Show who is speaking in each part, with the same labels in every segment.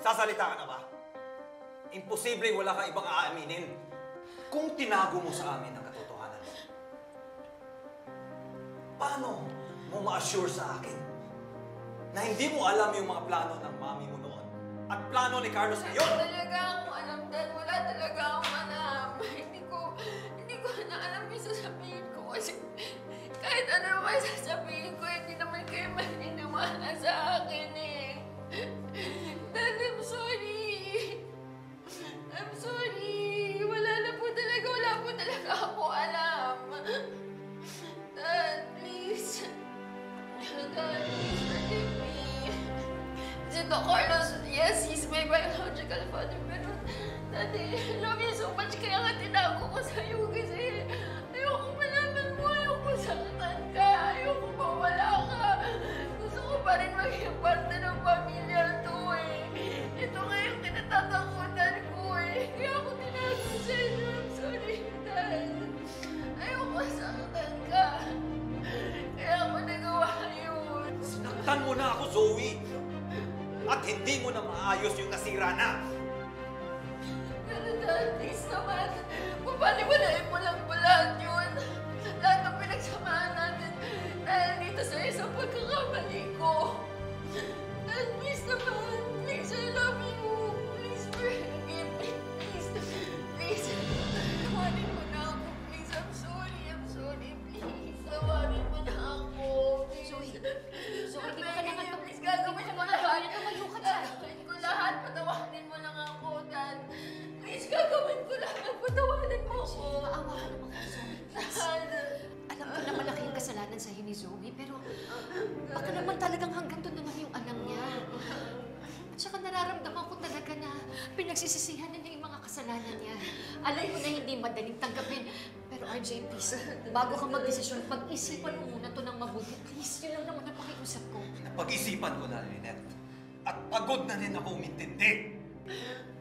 Speaker 1: Sasalita ka na ba? Imposible wala kang ibang aaminin. Kung tinago mo sa amin ang katotohanan mo, paano mo ma-assure sa akin na hindi mo alam yung mga plano ng mami mo noon at plano ni Carlos ngayon?
Speaker 2: Wala talaga akong alam, Dad. Wala talaga akong alam. Hindi ko na alam yung sasabihin ko kasi kahit ano naman sasabihin ko, hindi naman kayo maniniwala sa akin eh. Dad, I'm sorry. I'm sorry. Wala po talaga ako alam. Dad, please. Dad, please forgive me. Si Don Carlos, yes, he's my biological father, pero Daddy, I love you so much kaya nga tinago ko sa'yo kasi ayoko malaman mo, ayoko saktan ka, ayoko mawala ka. Gusto ko pa rin maging parte ng pamilya to eh. Ito nga yung kinatatakutan ko eh. Kaya ako tinago sa'yo. I'm sorry, Dad. Ayoko saktan ka. Kaya ako nagawa yun.
Speaker 1: Sinaktan mo na ako, Zoe! At hindi mo na maayos yung nasira na!
Speaker 2: Pero Dad, please naman, mapaniwalain mo lang po lahat yun. Lahat ng pinagsamahan natin dahil dito sa isang pagkakamali ko. Dad, please naman, please, I love you. Please forgive me, please. Please, tawanin mo na ako. Please, I'm sorry, please. Tawanin mo na ako. Please.
Speaker 3: Zoe, di ba kailangan
Speaker 2: Please, gagawin mo lahat.
Speaker 3: Tumayo ka dyan.
Speaker 2: Gagawin ko lahat. Patawanin mo lang ako, Dad. Please, gagawin ko lahat. Patawanin mo ako.
Speaker 3: Maawa ka naman kay Zoe.
Speaker 2: Dad.
Speaker 3: Alam ko na malaki yung kasalanan sa'yo ni Zoe, pero baka naman talagang hanggang doon na lang yung alam niya. At saka nararamdaman ko talaga na pinagsisisihan niya yung mga kasalanan niya. Alam ko na hindi madaling tanggapin, pero RJ, please, bago ka magdesisyon, pag-isipan mo muna to ng mabuti. Please, yun lang naman ang pakiusap ko.
Speaker 1: Napag-isipan ko na, Lynette. At pagod na rin ako umintindi.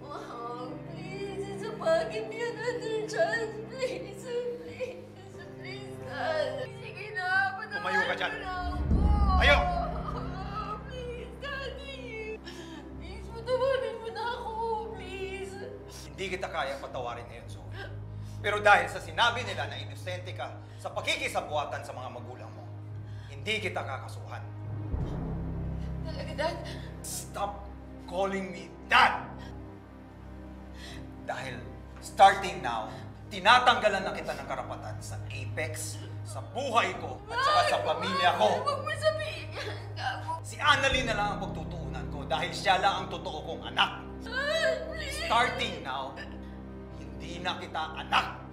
Speaker 2: Oh, please, give me another chance. Please, Dad. Sige na,
Speaker 1: Tumayo ka dyan.
Speaker 2: mo na ako.
Speaker 1: Tayo!
Speaker 2: Please, Daddy. Please, patawarin mo na ako, please.
Speaker 1: Hindi kita kaya patawarin ngayon, Zoe. Pero dahil sa sinabi nila na inosente ka sa pakikisabuatan sa mga magulang mo, hindi kita kakasuhan.
Speaker 2: Talaga, Dad?
Speaker 1: Stop calling me Dad! Dahil starting now, tinatanggalan na kita ng karapatan sa Apex, sa buhay ko, at saka sa pamilya ko.
Speaker 2: Huwag mo sabihin yan, Gago.
Speaker 1: Si Annalyn na lang ang pagtutuunan ko dahil siya lang ang totoo kong anak.
Speaker 2: Dad, please.
Speaker 1: Starting now, hindi na kita anak.